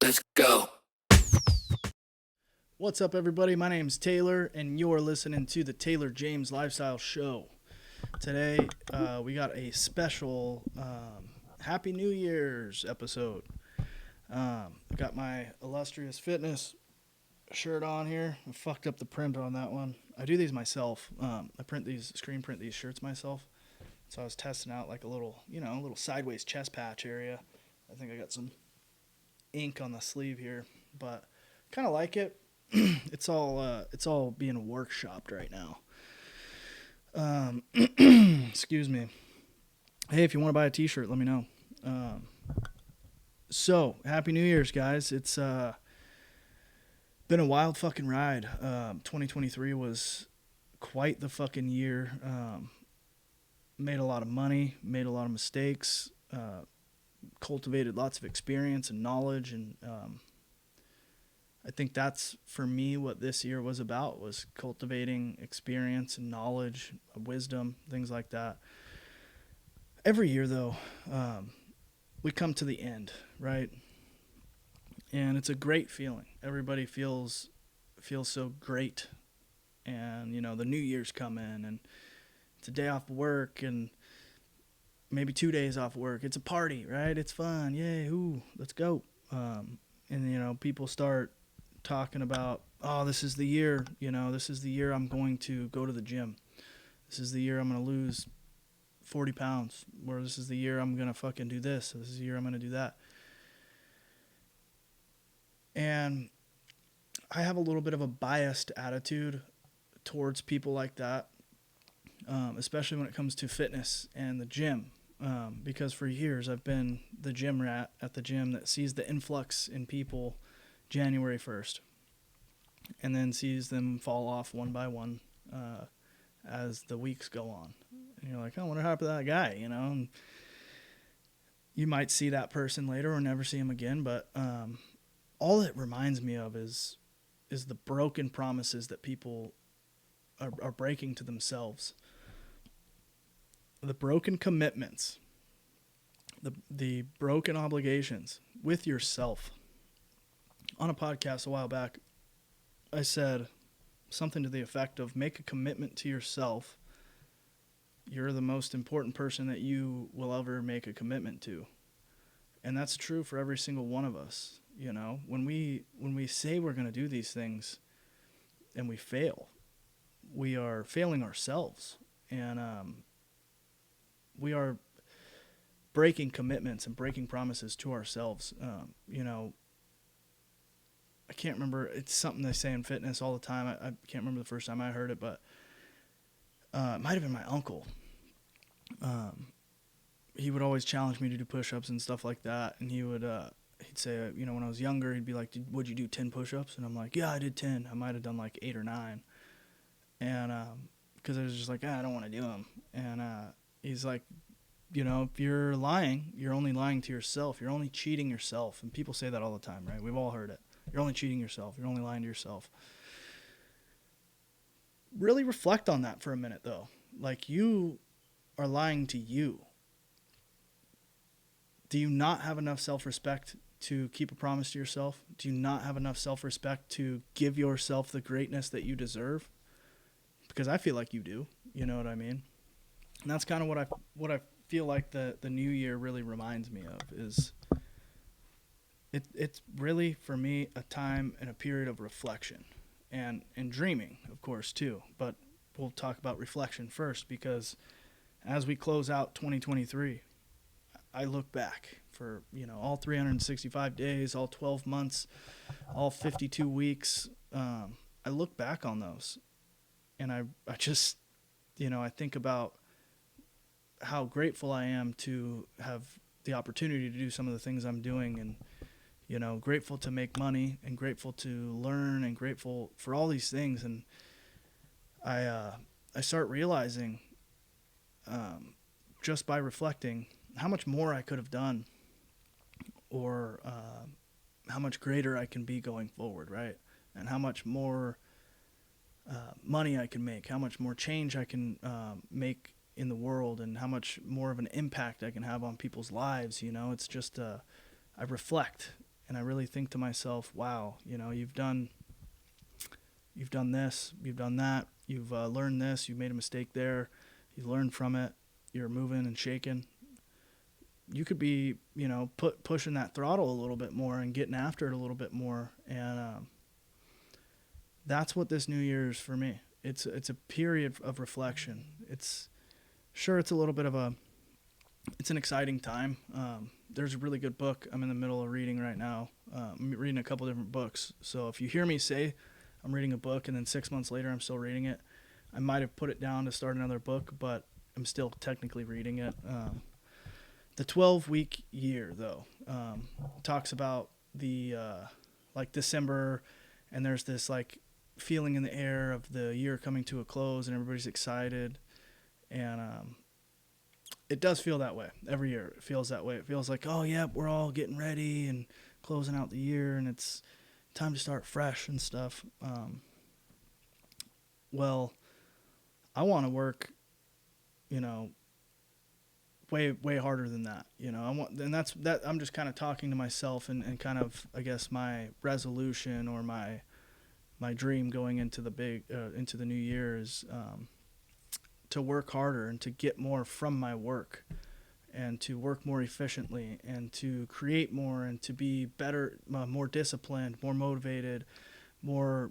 Let's go. What's up, everybody? My name's Taylor, and you're listening to the Taylor James Lifestyle Show. Today, we got a special Happy New Year's episode. I got my Illustrious Fitness shirt on here. I fucked up the print on that one. I do these myself. I screen print these shirts myself. So I was testing out like a little sideways chest patch area. I think I got some ink on the sleeve here, but kind of like it. It's all being workshopped right now. Excuse me. Hey, if you want to buy a t-shirt, let me know. So happy New Year's, guys. It's been a wild fucking ride. 2023 was quite the fucking year. Made a lot of money, made a lot of mistakes, cultivated lots of experience and knowledge, and I think that's, for me, what this year was about, was cultivating experience and knowledge, wisdom, things like that. Every year, though, we come to the end, right? And it's a great feeling. Everybody feels so great. And, the New Year's come in, and it's a day off work, and maybe 2 days off work. It's a party, right? It's fun. Yay, ooh, let's go. And, people start talking about, oh, this is the year, this is the year I'm going to go to the gym. This is the year I'm going to lose 40 pounds. Or this is the year I'm going to fucking do this. This is the year I'm going to do that. And I have a little bit of a biased attitude towards people like that, especially when it comes to fitness and the gym. Because for years I've been the gym rat at the gym that sees the influx in people January 1st, and then sees them fall off one by one as the weeks go on. And you're like, oh, I wonder how happened to that guy, And you might see that person later or never see him again, but all it reminds me of is the broken promises that people are breaking to themselves, the broken commitments, the broken obligations with yourself. On a podcast a while back, I said something to the effect of, make a commitment to yourself. You're the most important person that you will ever make a commitment to. And that's true for every single one of us. When we say we're going to do these things and we fail, we are failing ourselves. And we are breaking commitments and breaking promises to ourselves. I can't remember. It's something they say in fitness all the time. I can't remember the first time I heard it, but it might have been my uncle. He would always challenge me to do push-ups and stuff like that. And he'd say, when I was younger, he'd be like, would you do 10 push-ups? And I'm like, yeah, I did 10. I might have done like 8 or 9. And because I was just like, I don't want to do them. And he's like, if you're lying, you're only lying to yourself. You're only cheating yourself. And people say that all the time, right? We've all heard it. You're only cheating yourself. You're only lying to yourself. Really reflect on that for a minute, though. Like, you are lying to you. Do you not have enough self-respect to keep a promise to yourself? Do you not have enough self-respect to give yourself the greatness that you deserve? Because I feel like you do. You know what I mean? And that's kind of what I feel like the new year really reminds me of, is it's really, for me, a time and a period of reflection and dreaming, of course, too. But we'll talk about reflection first, because as we close out 2023, I look back for, all 365 days, all 12 months, all 52 weeks. I look back on those, and I just, I think about how grateful I am to have the opportunity to do some of the things I'm doing, and grateful to make money, and grateful to learn, and grateful for all these things. And I start realizing, just by reflecting, how much more I could have done, or how much greater I can be going forward, right? And how much more money I can make, how much more change I can make in the world, and how much more of an impact I can have on people's lives. It's just I reflect, and I really think to myself, wow, you've done this, you've done that, you've learned this, you've made a mistake there, you learned from it, you're moving and shaking. You could be, pushing that throttle a little bit more and getting after it a little bit more. And that's what this new year is for me. It's a period of reflection. It's a little bit of it's an exciting time. There's a really good book I'm in the middle of reading right now. I'm reading a couple different books. So if you hear me say I'm reading a book and then 6 months later I'm still reading it, I might have put it down to start another book, but I'm still technically reading it. The 12-week year, though, talks about the like December, and there's this like feeling in the air of the year coming to a close, and everybody's excited, and it does feel that way every year. It feels that way. It feels like, oh yeah, we're all getting ready and closing out the year, and it's time to start fresh and stuff. Well, I want to work, way harder than that. I'm just kind of talking to myself and kind of, I guess, my resolution or my dream going into the new year is to work harder and to get more from my work and to work more efficiently and to create more and to be better, more disciplined, more motivated, more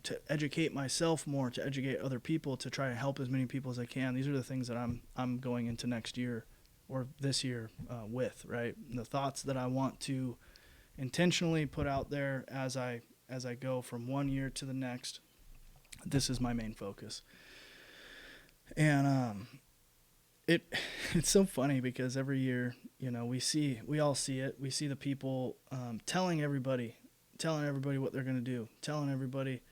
to educate myself more, to educate other people, to try to help as many people as I can. These are the things that I'm going into next year or this year with, right? And the thoughts that I want to intentionally put out there as I go from one year to the next. This is my main focus. And it's so funny because every year, we all see it. We see the people telling everybody what they're going to do, telling everybody,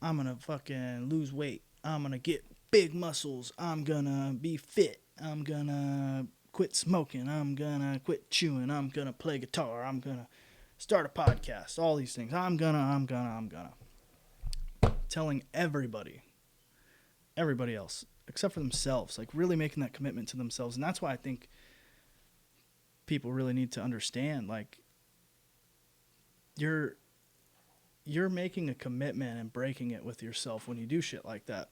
I'm going to fucking lose weight. I'm going to get big muscles. I'm going to be fit. I'm going to quit smoking. I'm going to quit chewing. I'm going to play guitar. I'm going to start a podcast. All these things. I'm going to. Telling everybody else, except for themselves, like really making that commitment to themselves. And that's why I think people really need to understand, like, you're making a commitment and breaking it with yourself when you do shit like that.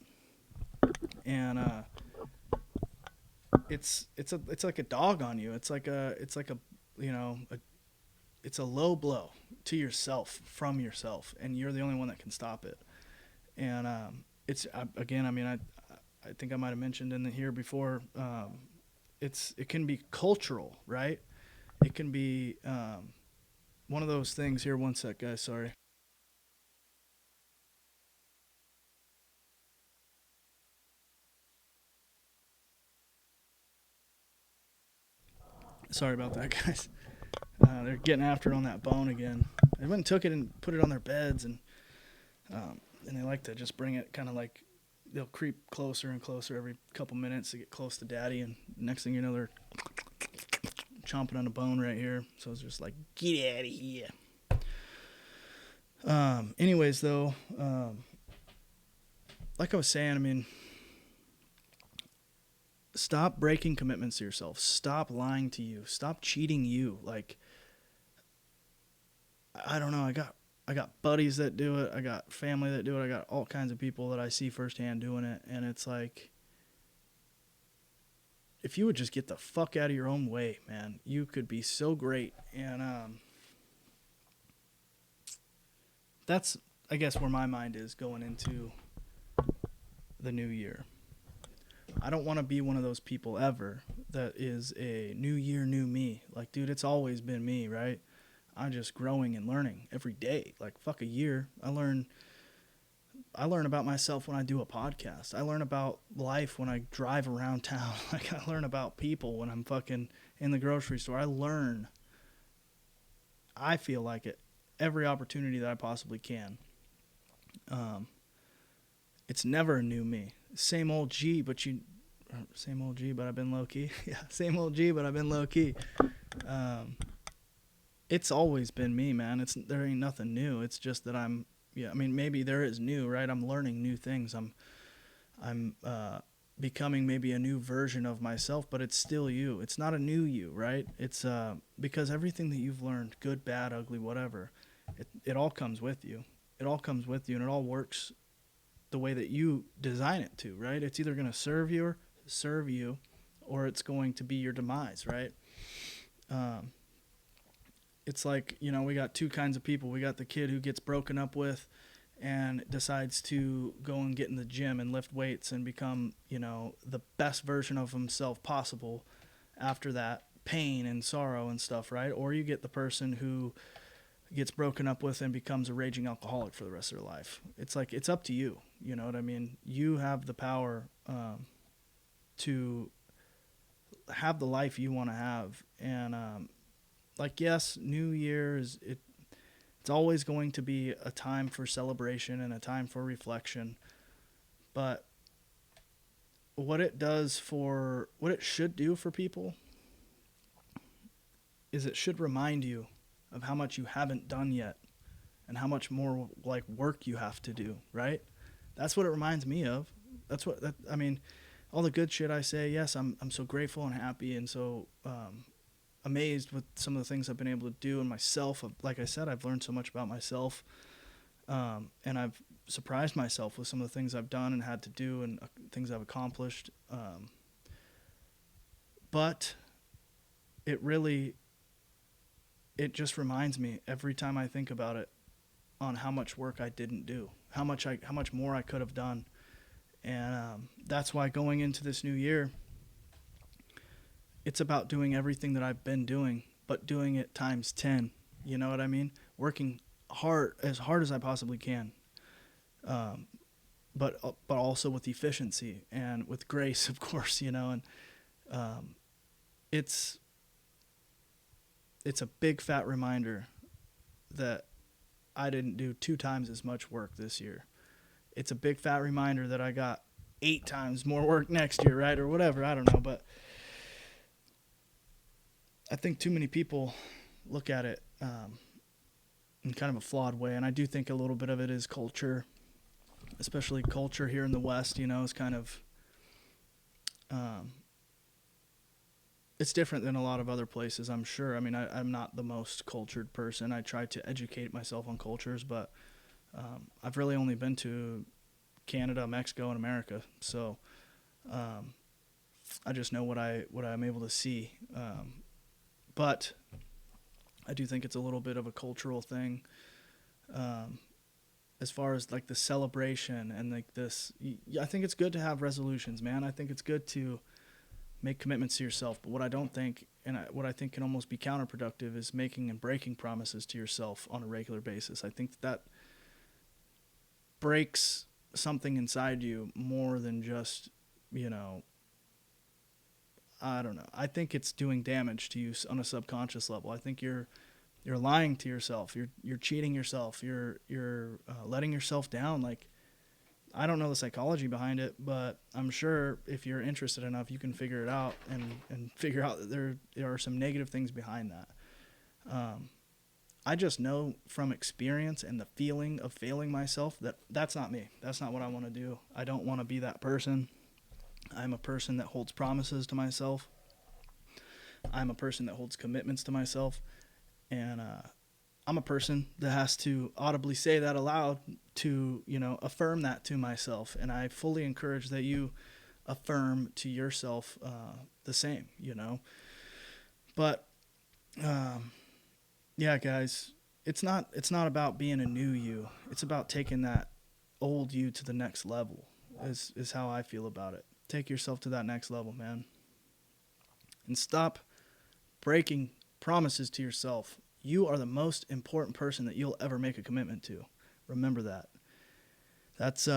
And it's like a dog on you. It's a low blow to yourself from yourself, and you're the only one that can stop it. And I think I might have mentioned in here before, it can be cultural, right? It can be one of those things. Here, one sec, guys, sorry. Sorry about that, guys. They're getting after it on that bone again. They went and took it and put it on their beds, and they like to just bring it kind of like, they'll creep closer and closer every couple minutes to get close to daddy, and next thing you know, they're chomping on a bone right here. So it's just like, get out of here. Anyways, though, like I was saying, stop breaking commitments to yourself. Stop lying to you. Stop cheating you. Like, I don't know. I got buddies that do it. I got family that do it. I got all kinds of people that I see firsthand doing it. And it's like, if you would just get the fuck out of your own way, man, you could be so great. And that's, I guess, where my mind is going into the new year. I don't want to be one of those people ever that is a new year, new me. Like, dude, it's always been me, right? I'm just growing and learning every day. Like, fuck a year. I learn about myself when I do a podcast. I learn about life when I drive around town. Like, I learn about people when I'm fucking in the grocery store. I feel like it, every opportunity that I possibly can. It's never a new me. Same old G, but I've been low key. Yeah, same old G, but I've been low key. It's always been me, man. There ain't nothing new. It's just that maybe there is new, right? I'm learning new things. I'm becoming maybe a new version of myself, but it's still you. It's not a new you, right? It's because everything that you've learned, good, bad, ugly, whatever, it all comes with you. It all comes with you, and it all works the way that you design it to, right? It's either going to serve you, or it's going to be your demise, right? Um, it's like, we got two kinds of people. We got the kid who gets broken up with and decides to go and get in the gym and lift weights and become, the best version of himself possible after that pain and sorrow and stuff, right? Or you get the person who gets broken up with and becomes a raging alcoholic for the rest of their life. It's like, it's up to you. You know what I mean? You have the power to have the life you want to have. And yes, New Year it's always going to be a time for celebration and a time for reflection. But what it should do for people is it should remind you of how much you haven't done yet and how much more work you have to do, right? That's what it reminds me of. All the good shit I say, yes, I'm so grateful and happy and so amazed with some of the things I've been able to do in myself. Like I said, I've learned so much about myself, and I've surprised myself with some of the things I've done and had to do and things I've accomplished. But it just reminds me every time I think about it on how much work I didn't do, how much more I could have done. And that's why going into this new year, it's about doing everything that I've been doing, but doing it times 10. You know what I mean? Working as hard as I possibly can. But also with efficiency and with grace, of course, and it's a big fat reminder that I didn't do 2 times as much work this year. It's a big fat reminder that I got 8 times more work next year, right? Or whatever, I don't know, but I think too many people look at it in kind of a flawed way, and I do think a little bit of it is culture, especially culture here in the West, is kind of it's different than a lot of other places, I'm sure. I mean, I'm not the most cultured person. I try to educate myself on cultures, but I've really only been to Canada, Mexico, and America, so I just know what I'm able to see. But I do think it's a little bit of a cultural thing, as far as the celebration and this. I think it's good to have resolutions, man. I think it's good to make commitments to yourself. But what I don't think, what I think can almost be counterproductive, is making and breaking promises to yourself on a regular basis. I think that breaks something inside you more than just, I don't know. I think it's doing damage to you on a subconscious level. I think you're lying to yourself. You're cheating yourself. You're letting yourself down. I don't know the psychology behind it, but I'm sure if you're interested enough, you can figure it out and figure out that there are some negative things behind that. I just know from experience and the feeling of failing myself that's not me. That's not what I want to do. I don't want to be that person. I'm a person that holds promises to myself. I'm a person that holds commitments to myself. And I'm a person that has to audibly say that aloud to, affirm that to myself. And I fully encourage that you affirm to yourself the same, But, yeah, guys, it's not about being a new you. It's about taking that old you to the next level is how I feel about it. Take yourself to that next level, man. And stop breaking promises to yourself. You are the most important person that you'll ever make a commitment to. Remember that. That's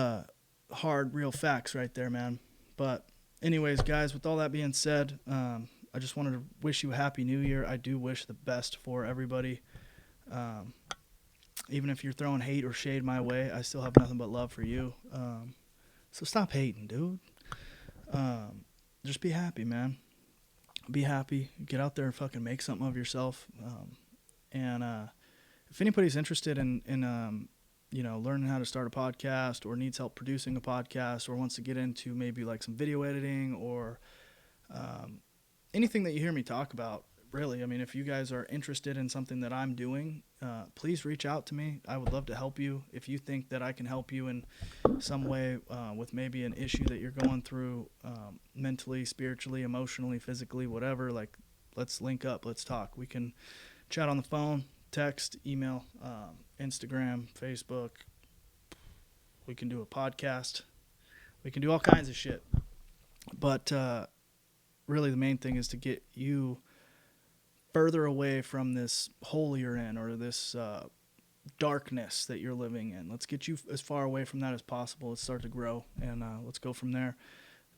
hard, real facts right there, man. But anyways, guys, with all that being said, I just wanted to wish you a happy new year. I do wish the best for everybody. Even if you're throwing hate or shade my way, I still have nothing but love for you. So stop hating, dude. Just be happy, man. Be happy. Get out there and fucking make something of yourself. And if anybody's interested in learning how to start a podcast, or needs help producing a podcast, or wants to get into maybe like some video editing, or anything that you hear me talk about, really. I mean, if you guys are interested in something that I'm doing, please reach out to me. I would love to help you. If you think that I can help you in some way with maybe an issue that you're going through, mentally, spiritually, emotionally, physically, whatever, like, let's link up. Let's talk. We can chat on the phone, text, email, Instagram, Facebook. We can do a podcast. We can do all kinds of shit. But really the main thing is to get you further away from this hole you're in, or this darkness that you're living in. Let's get you as far away from that as possible. Let's start to grow, and let's go from there.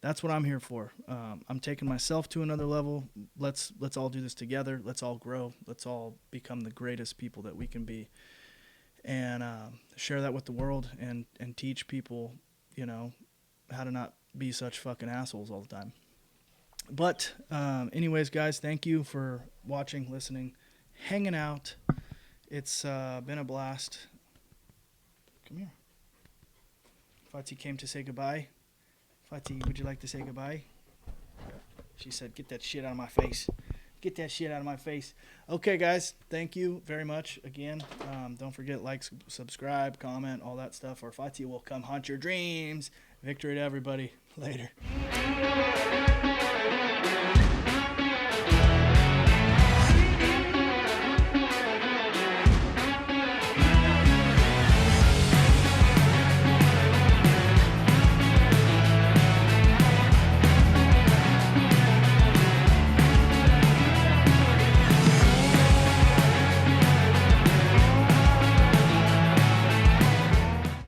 That's what I'm here for. I'm taking myself to another level. Let's all do this together. Let's all grow. Let's all become the greatest people that we can be, and share that with the world, and teach people, how to not be such fucking assholes all the time. But anyways, guys, thank you for watching, listening, hanging out. It's been a blast. Come here. Fati came to say goodbye. Fati, would you like to say goodbye? She said, get that shit out of my face. Get that shit out of my face. Okay, guys, thank you very much again. Don't forget, like, subscribe, comment, all that stuff, or Fati will come haunt your dreams. Victory to everybody. Later.